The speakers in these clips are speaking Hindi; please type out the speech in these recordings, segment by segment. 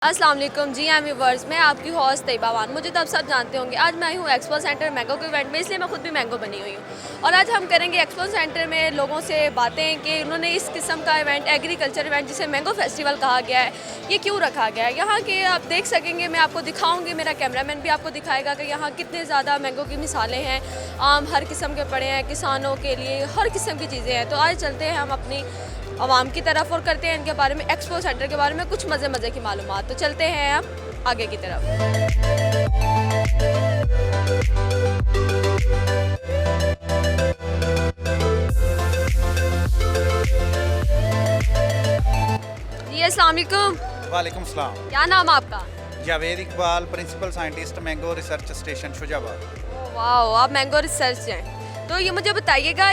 अस्सलाम वालेकुम जी, आई एम व्यूअर्स। मैं आपकी हॉस्ट तैयबा बानो। मुझे तो आप सब जानते होंगे। आज मैं आई हूँ एक्सपो सेंटर मैंगो के इवेंट में, इसलिए मैं खुद भी मैंगो बनी हुई हूँ। और आज हम करेंगे एक्सपो सेंटर में लोगों से बातें कि उन्होंने इस किस्म का इवेंट, एग्रीकल्चर इवेंट जिसे मैंगो फेस्टिवल कहा गया है, ये क्यों रखा गया है। यहाँ के आप देख सकेंगे, मैं आपको दिखाऊँगी, मेरा कैमरामैन भी आपको दिखाएगा कि यहाँ कितने ज़्यादा मैंगो की मिसालें हैं। आम हर किस्म के पड़े हैं, किसानों के लिए हर किस्म की चीज़ें हैं। तो आज चलते हैं हम अपनी आवाम की तरफ और करते हैं इनके बारे में, एक्सपो सेंटर के बारे में कुछ मज़े की मालूमात। तो चलते हैं हम आगे की तरफ। जी अस्सलाम वालेकुम। वालेकुम सलाम। क्या नाम आपका? Javed Iqbal, principal scientist, mango research station Shujabad. Oh वाह, आप मैंगो रिसर्च हैं। तो ये मुझे बताइएगा,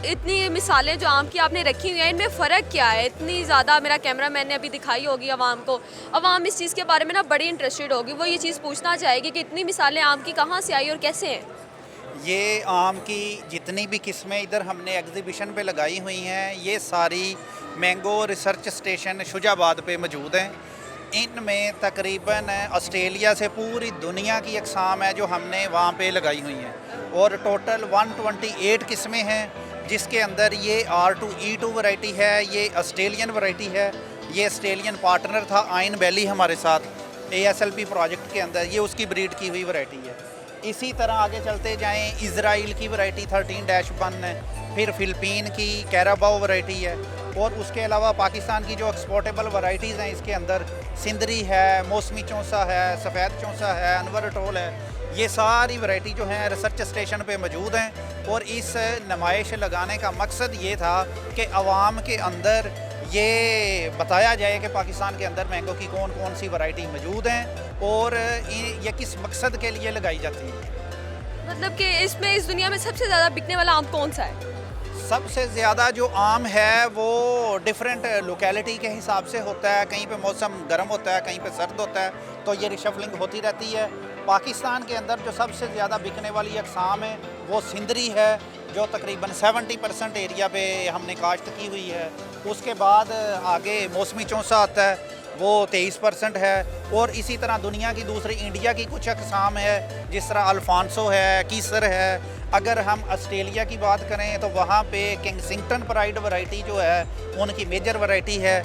इतनी मिसालें जो आम की आपने रखी हुई हैं, इनमें फ़र्क क्या है? इतनी ज़्यादा, मेरा कैमरामैन ने अभी दिखाई होगी आवाम को, आवाम इस चीज़ के बारे में ना बड़ी इंटरेस्टेड होगी। वो ये चीज़ पूछना चाहेगी कि इतनी मिसालें आम की कहाँ से आई और कैसे हैं? ये आम की जितनी भी किस्में इधर हमने एग्जीबिशन पे लगाई हुई हैं, ये सारी मैंगो रिसर्च स्टेशन शुजाबाद पे मौजूद हैं। इनमें तकरीबन ऑस्ट्रेलिया से पूरी दुनिया की अक़साम है जो हमने वहाँ पे लगाई हुई हैं, और टोटल 128 किस्में हैं, जिसके अंदर ये R2E2 वैरायटी है, ये ऑस्ट्रेलियन वैरायटी है। ये ऑस्ट्रेलियन पार्टनर था आइन वैली हमारे साथ ASLP प्रोजेक्ट के अंदर, ये उसकी ब्रीड की हुई वैरायटी है। इसी तरह आगे चलते जाएं, इज़राइल की वैरायटी 13-1 है, फिर फ़िलिपीन की कैराबाओ वैरायटी है, और उसके अलावा पाकिस्तान की जो एक्सपोर्टेबल वैरायटीज़ हैं इसके अंदर सिंदरी है, मौसमी चौंसा है, सफ़ेद चौंसा है, अनवर टोल है। ये सारी वैरायटी जो हैं रिसर्च स्टेशन पे मौजूद हैं, और इस नुमाइश लगाने का मकसद ये था कि आवाम के अंदर ये बताया जाए कि पाकिस्तान के अंदर मैंगो की कौन कौन सी वैरायटी मौजूद हैं और ये किस मकसद के लिए लगाई जाती है। मतलब कि इसमें, इस दुनिया में सबसे ज़्यादा बिकने वाला आम कौन सा है? सबसे ज़्यादा जो आम है वो डिफरेंट लोकेलिटी के हिसाब से होता है। कहीं पे मौसम गर्म होता है, कहीं पे सर्द होता है, तो ये रिशफलिंग होती रहती है। पाकिस्तान के अंदर जो सबसे ज़्यादा बिकने वाली अक़साम है वो सिंदरी है, जो तकरीबन 70% एरिया पे हमने काश्त की हुई है। उसके बाद आगे मौसमी चौंसा आता है, वो 23% है। और इसी तरह दुनिया की दूसरी इंडिया की कुछ अक़साम है, जिस तरह अल्फांसो है, कीसर है। अगर हम ऑस्ट्रेलिया की बात करें तो वहाँ पे किंगसिंगटन प्राइड वैरायटी जो है उनकी मेजर वैरायटी है।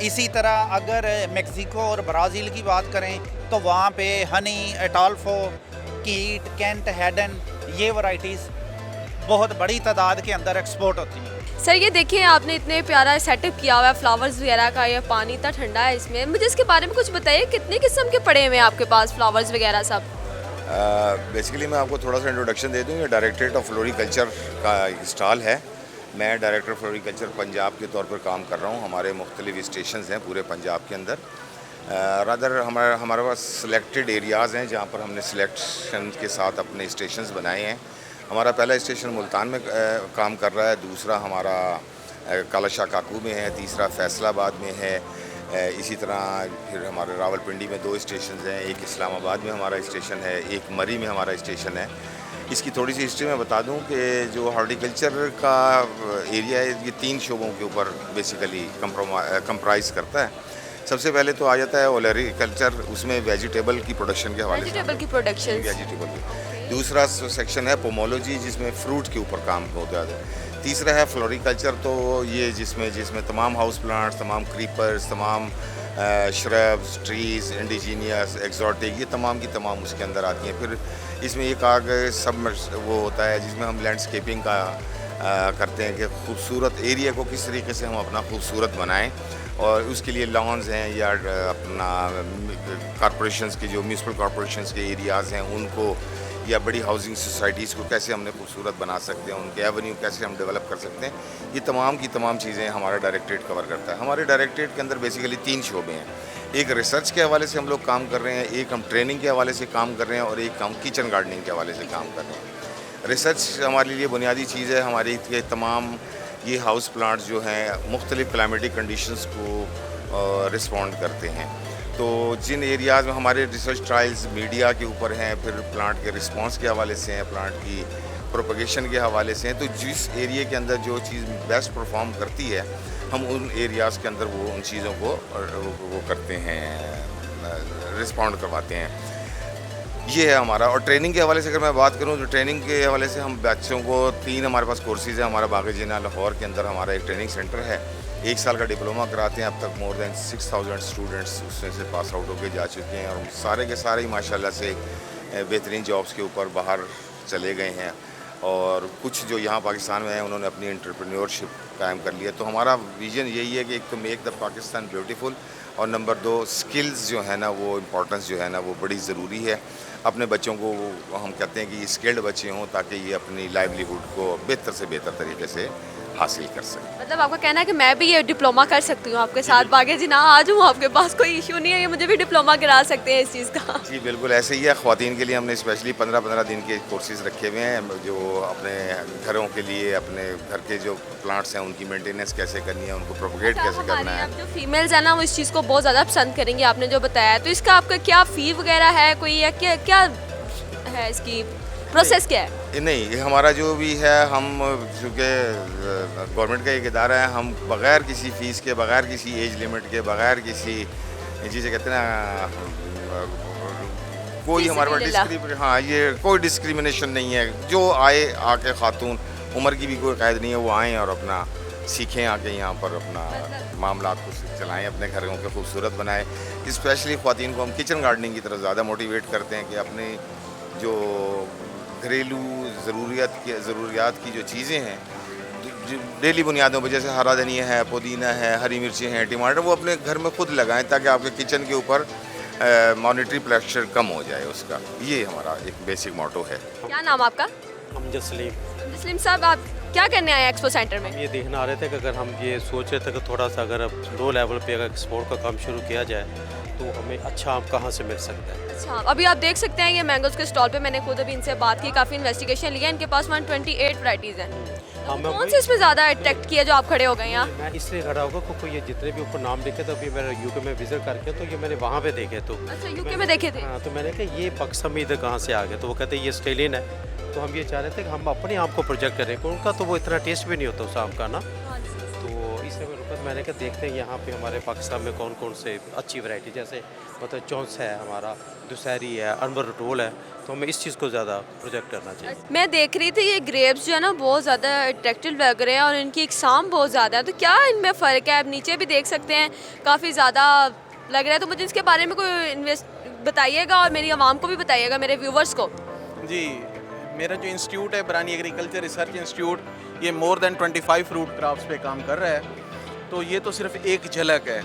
इसी तरह अगर मेक्सिको और ब्राज़ील की बात करें तो वहाँ पे हनी, एटाल्फो, कीट, केंट, हैडन, ये वैरायटीज़ बहुत बड़ी तादाद के अंदर एक्सपोर्ट होती हैं। सर ये देखिए, आपने इतने प्यारा सेटअप किया हुआ है फ्लावर्स वगैरह का, ये पानी इतना ठंडा है इसमें। मुझे इसके बारे में कुछ बताइए, कितने किस्म के पड़े हुए हैं आपके पास फ्लावर्स वगैरह सब? बेसिकली मैं आपको थोड़ा सा इंट्रोडक्शन दे दूँ। ये डायरेक्टरेट ऑफ फ्लोरिकल्चर का स्टॉल है। मैं डायरेक्टर फ्लोरिकल्चर पंजाब के तौर पर काम कर रहा हूँ। हमारे मुख्तलिफ स्टेशंस हैं पूरे पंजाब के अंदर। रादर हमारे पास सिलेक्टेड एरियाज़ हैं जहाँ पर हमने सिलेक्शन के साथ अपने स्टेशंस बनाए हैं। हमारा पहला स्टेशन मुल्तान में काम कर रहा है, दूसरा हमारा कालाशाह काकू में है, तीसरा फैसलाबाद में है। इसी तरह फिर हमारे रावलपिंडी में 2 स्टेशन हैं, एक इस्लामाबाद में हमारा स्टेशन है, एक मरी में हमारा स्टेशन है। इसकी थोड़ी सी हिस्ट्री मैं बता दूं कि जो हॉर्टिकल्चर का एरिया है ये 3 शोबों के ऊपर बेसिकली कंप्राइज करता है। सबसे पहले तो आ जाता है ओलरिकल्चर, उसमें वेजिटेबल की प्रोडक्शन के हवाले से वेजिटेबल की। दूसरा सेक्शन है पोमोलॉजी, जिसमें फ्रूट के ऊपर काम होता है। तीसरा है फ्लोरिकल्चर, तो ये जिसमें तमाम हाउस प्लांट्स, तमाम क्रीपर्स, तमाम श्रब्स, ट्रीज़, इंडिजीनियस, एक्जॉटिक, ये तमाम की तमाम उसके अंदर आती हैं। फिर इसमें एक आगे सब वो होता है जिसमें हम लैंडस्केपिंग का करते हैं कि खूबसूरत एरिया को किस तरीके से हम अपना खूबसूरत बनाएं, और उसके लिए लॉन्स हैं या अपना कॉरपोरेशंस के जो म्यूनसिपल कॉरपोरेशंस के एरियाज़ हैं उनको, या बड़ी हाउसिंग सोसाइटीज़ को कैसे हमने खूबसूरत बना सकते हैं, उनके एवेन्यू कैसे हम डेवलप कर सकते हैं, ये तमाम की तमाम चीज़ें हमारा डायरेक्टरेट कवर करता है। हमारे डायरेक्टरेट के अंदर बेसिकली 3 शोबे हैं। एक रिसर्च के हवाले से हम लोग काम कर रहे हैं, एक हम ट्रेनिंग के हवाले से काम कर रहे हैं, और एक हम किचन गार्डनिंग के हवाले से काम कर रहे हैं। रिसर्च हमारे लिए बुनियादी चीज़ है। हमारे ये तमाम ये हाउस प्लांट्स जो हैं मुख्तलिफ़ क्लाइमेटिक कंडीशंस को रिस्पॉन्ड करते हैं। तो जिन एरियाज़ में हमारे रिसर्च ट्रायल्स मीडिया के ऊपर हैं, फिर प्लांट के रिस्पांस के हवाले से हैं, प्लांट की प्रोपगेशन के हवाले से हैं, तो जिस एरिया के अंदर जो चीज़ बेस्ट परफॉर्म करती है हम उन एरियाज़ के अंदर वो उन चीज़ों को वो करते हैं, रिस्पॉन्ड करवाते हैं। ये है हमारा। और ट्रेनिंग के हवाले से अगर मैं बात करूँ तो ट्रेनिंग के हवाले से हम बच्चों को 3 हमारे पास कोर्सेज़ हैं। हमारा बाग़ जिन्ना लाहौर के अंदर हमारा एक ट्रेनिंग सेंटर है, 1 साल का डिप्लोमा कराते हैं। अब तक मोर दैन 6000 स्टूडेंट्स उसमें से पास आउट होकर जा चुके हैं और सारे के सारे ही माशाल्लाह से बेहतरीन जॉब्स के ऊपर बाहर चले गए हैं। और कुछ जो यहाँ पाकिस्तान में हैं उन्होंने अपनी एंटरप्रेन्योरशिप कायम कर लिया। तो हमारा विज़न यही है कि एक तो मेक द पाकिस्तान ब्यूटीफुल, और नंबर 2 स्किल्स जो है ना वो इम्पोर्टेंस जो है ना वो बड़ी ज़रूरी है। अपने बच्चों को हम कहते हैं कि ये स्किल्ड बच्चे हों ताकि ये अपनी लाइवलीहुड को बेहतर से बेहतर तरीके से हासिल कर सकें। मतलब आपका कहना है कि मैं भी ये डिप्लोमा कर सकती हूँ आपके साथ, बागे जी ना आ जाऊँ आपके पास, कोई इशू नहीं है, ये मुझे भी डिप्लोमा करा सकते हैं इस चीज़ का? जी बिल्कुल ऐसे ही है। ख़वातीन के लिए हमने स्पेशली 15-15 दिन के कोर्सेज़ रखे हुए हैं जो अपने घरों के लिए, अपने घर के जो प्लांट्स हैं उनकी मेंटेनेंस कैसे करनी है, उनको प्रोपगेट कैसे करना है। अब जो फीमेल्स है ना वो इस चीज़ को बहुत ज़्यादा पसंद करेंगे, आपने जो बताया। तो इसका आपका क्या फ़ी वगैरह है कोई, या क्या क्या है इसकी प्रोसेस क्या है? नहीं, ये हमारा जो भी है, हम चूँकि गवर्नमेंट का एक इदारा है, हम बग़ैर किसी फ़ीस के, बग़ैर किसी एज लिमिट के, बग़ैर किसी जिसे कहते हैं ना कोई हमारे पास हाँ ये कोई डिस्क्रिमिनेशन नहीं है। जो आए आके खातून, उम्र की भी कोई कैद नहीं है, वो आएँ और अपना सीखें आके यहाँ पर अपना मामला को चलाएँ, अपने घरों को खूबसूरत बनाएँ। स्पेशली ख़वातीन को हम किचन गार्डनिंग की तरफ ज़्यादा मोटिवेट करते हैं कि अपने जो घरेलू ज़रूरियात की जो चीज़ें हैं डेली बुनियादों पर, जैसे हरा धनिया है, पुदीना है, हरी मिर्ची हैं, टमाटर, वो अपने घर में खुद लगाएं ताकि आपके किचन के ऊपर मॉनेटरी प्रेशर कम हो जाए उसका। ये हमारा एक बेसिक मोटो है। क्या नाम आपका? अमजद सलीम। जसलीम साहब, आप क्या करने आए एक्सपो सेंटर में? हम ये देखने आ रहे थे कि अगर हम ये सोच रहे थे कि थोड़ा सा अगर लो लेवल पे अगर एक्सपोर्ट का काम शुरू किया जाए तो हमें अच्छा आम कहाँ से मिल सकता है। अच्छा, अभी आप देख सकते हैं ये मैंगोज के स्टॉल पे मैंने खुद अभी इनसे बात की, काफ़ी इन्वेस्टिगेशन लिया। इनके पास 128 वैरायटीज़ हैं। हाँ, तो कौन से इसमें ज़्यादा अट्रैक्ट किया जो आप खड़े हो गए यहाँ? मैं इसलिए खड़ा होगा क्योंकि ये जितने भी ऊपर नाम लिखे थे, अभी मैंने यूके में विजिट करके तो ये मैंने वहाँ पे देखे। तो अच्छा, यूके में देखे थे? हाँ, तो मैंने कहा ये पाकिस्तान में इधर कहाँ से आ गए, तो वो कहते ये ऑस्ट्रेलियन है। तो हम ये चाह रहे थे कि हम अपने आम को प्रोजेक्ट करें, उनका तो वो इतना टेस्ट भी नहीं होता उस आम का ना। तो इसलिए मैंने कहा देखते हैं यहाँ पे हमारे पाकिस्तान में कौन कौन से अच्छी वैरायटी, जैसे मतलब चौंस है हमारा, दुसहरी है, अनवर रटोल है, तो हमें इस चीज़ को ज़्यादा प्रोजेक्ट करना चाहिए। मैं देख रही थी ये ग्रेप्स जो है ना बहुत ज़्यादा अट्रैक्टिव लग रहे हैं और इनकी इकसाम बहुत ज़्यादा है। तो क्या इनमें फ़र्क है? आप नीचे भी देख सकते हैं काफ़ी ज़्यादा लग रहा है। तो मुझे इसके बारे में कोई बताइएगा और मेरी आवाम को भी बताइएगा, मेरे व्यूवर्स को। जी, मेरा जो इंस्टीट्यूट है बरानी एग्रीकल्चर रिसर्च इंस्टीट्यूट, ये मोर देन 25 फ्रूट क्रॉप्स पे काम कर रहा है। तो ये तो सिर्फ एक झलक है।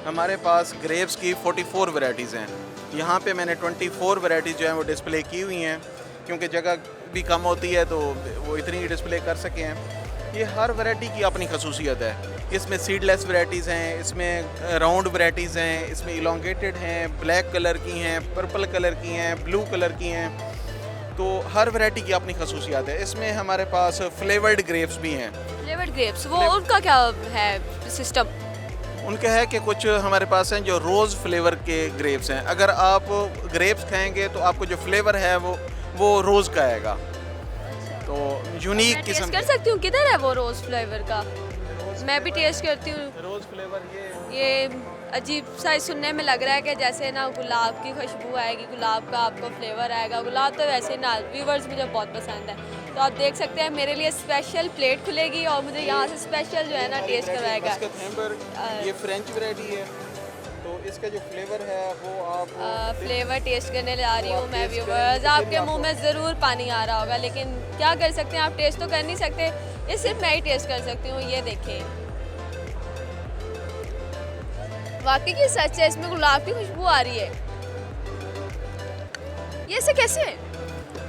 हमारे पास ग्रेप्स की 44 वैरायटीज़ हैं। यहाँ पे मैंने 24 वैरायटीज़ जो हैं वो डिस्प्ले की हुई हैं, क्योंकि जगह भी कम होती है तो वो इतनी ही डिस्प्ले कर सके हैं। ये हर वैरायटी की अपनी खसूसियत है। इसमें सीडलेस वैरायटीज़ हैं, इसमें राउंड वैरायटीज़ हैं, इसमें इलोंगेटेड हैं, ब्लैक कलर की हैं, पर्पल कलर की हैं, ब्लू कलर की हैं। तो हर वैरायटी की अपनी खसूसियात है। इसमें हमारे पास फ्लेवर्ड ग्रेप्स भी हैं। फ्लेवर्ड ग्रेप्स, वो उनका क्या है सिस्टम? उनका है कि कुछ हमारे पास हैं जो रोज़ फ्लेवर के ग्रेप्स हैं। अगर आप ग्रेप्स खाएंगे तो आपको जो फ्लेवर है वो रोज़ का आएगा। तो यूनिक मैं किस्म टेस्ट कर सकती हूँ? किधर है वो रोज़ फ्लेवर का? मैं भी टेस्ट करती हूँ। रोज़ फ्लेवर ये अजीब सा सुनने में लग रहा है कि जैसे ना गुलाब की खुशबू आएगी, गुलाब का आपको फ्लेवर आएगा। गुलाब तो वैसे ना व्यूवर्स मुझे बहुत पसंद है। तो आप देख सकते हैं मेरे लिए स्पेशल प्लेट खुलेगी और मुझे यहाँ से स्पेशल जो है ना टेस्ट करवाएगा। ये फ्रेंच वैरायटी है, तो इसका जो फ्लेवर है वो आप फ्लेवर टेस्ट करने जा रही हूँ मैं व्यूवर्स। आपके मुंह में ज़रूर पानी आ रहा होगा, लेकिन क्या कर सकते हैं, आप टेस्ट तो कर नहीं सकते, ये सिर्फ मैं ही टेस्ट कर सकती हूँ। ये देखें, वाकई की सच है, इसमें गुलाब की खुशबू आ रही है। ये से कैसे है?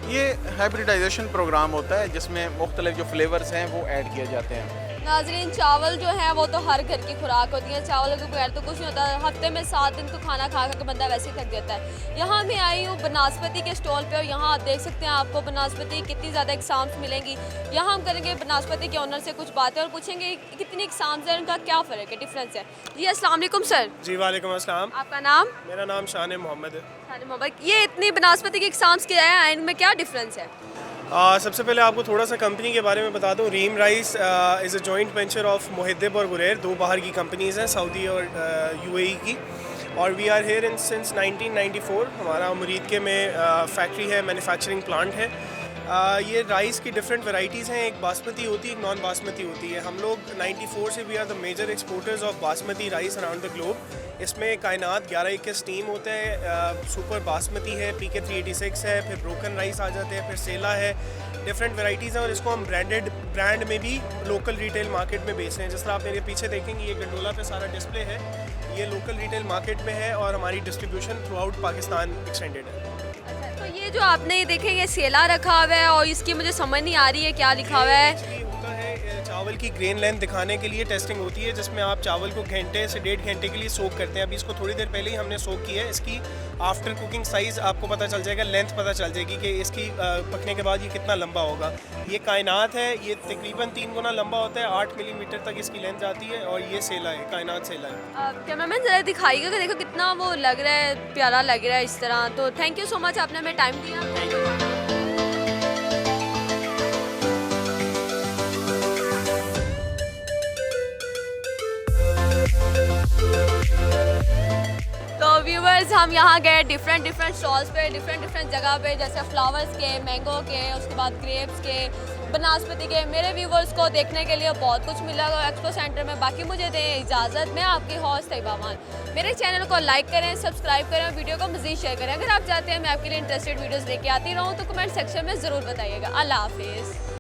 ये हाइब्रिडाइजेशन प्रोग्राम होता है जिसमें मुख्तलिफ जो फ्लेवर्स हैं वो ऐड किए जाते हैं। नाजरीन, चावल जो है वो तो हर घर की खुराक होती है, चावल के बगैर तो कुछ नहीं होता। हफ्ते में 7 दिन तो खाना खा खा के बंदा वैसे ही थक जाता है। यहाँ मैं आई हूँ बनास्पति के स्टॉल पे और यहाँ आप देख सकते हैं आपको बनास्पति कितनी ज़्यादा एग्जाम्स मिलेंगी। यहाँ हम करेंगे बनास्पति के ओनर से कुछ बातें और पूछेंगे कितनी एग्जाम्स हैं, उनका क्या फ़र्क है, डिफरेंस है। जी अस्सलाम वालेकुम सर। जी वालेकुम अस्सलाम। आपका नाम? मेरा नाम शान मोहम्मद है। शान मोहम्मद। ये इतनी बनास्पति की एग्जाम्स क्या है, इनमें क्या डिफरेंस है? सबसे पहले आपको थोड़ा सा कंपनी के बारे में बता दूं। Reem rice is a joint venture of मुहिद्दिब और गुरेर, 2 बाहर की कंपनीज़ हैं, सऊदी और यूएई की। और we are here in since 1994। हमारा मुरीद के में फैक्ट्री है, मैन्युफैक्चरिंग प्लांट है। ये राइस की डिफरेंट वैरायटीज़ हैं, एक बासमती होती है, एक नॉन बासमती होती है। हम लोग 94 से we are the major exporters of basmati rice around the globe. इसमें कायनात 11-21 टीम होता है, सुपर बासमती है, PK 386 है, फिर ब्रोकन राइस आ जाते हैं, फिर सेला है, डिफरेंट वैरायटीज़ हैं। और इसको हम ब्रांड में भी लोकल रिटेल मार्केट में बेच रहे हैं। जिस तरह आप मेरे पीछे देखेंगे, ये गंडोला पे सारा डिस्प्ले है, ये लोकल रिटेल मार्केट में है और हमारी distribution through out Pakistan extended है। तो ये जो आपने ये देखे ये सेला रखा हुआ है और इसकी मुझे समझ नहीं आ रही है क्या लिखा हुआ है। एक्चुअली होता है चावल की ग्रेन लेंथ दिखाने के लिए टेस्टिंग होती है, जिसमें आप चावल को घंटे से 1.5 घंटे के लिए सोक करते हैं। अभी इसको थोड़ी देर पहले ही हमने सोक किया है। इसकी आफ्टर कुकिंग साइज़ आपको पता चल जाएगा, लेंथ पता चल जाएगी कि इसकी पकने के बाद ये कितना लंबा होगा। ये कायनात है, ये तकरीबन 3 गुना लंबा होता है, 8 मिलीमीटर तक इसकी लेंथ जाती है। और ये सेला है, कायनात सेला है। कैमरामैन ज़रा दिखाइएगा कि देखो कितना वो लग रहा है, प्यारा लग रहा है इस तरह। तो थैंक यू सो मच, आपने हमें टाइम दिया। तो व्यूवर्स, हम यहाँ गए डिफरेंट स्टॉल्स पे, डिफरेंट जगह पे, जैसे फ्लावर्स के, मैंगो के, उसके बाद ग्रेप्स के, बनास्पति के। मेरे व्यूवर्स को देखने के लिए बहुत कुछ मिला एक्सपो सेंटर में। बाकी मुझे दें इजाज़त, मैं आपकी होस्ट तैयबा मान। मेरे चैनल को लाइक करें, सब्सक्राइब करें और वीडियो को मज़ीद शेयर करें। अगर आप चाहते हैं मैं आपके लिए इंटरेस्टेड वीडियोज़ लेके आती रहूँ तो कमेंट सेक्शन में ज़रूर बताइएगा। अल्लाह हाफिज़।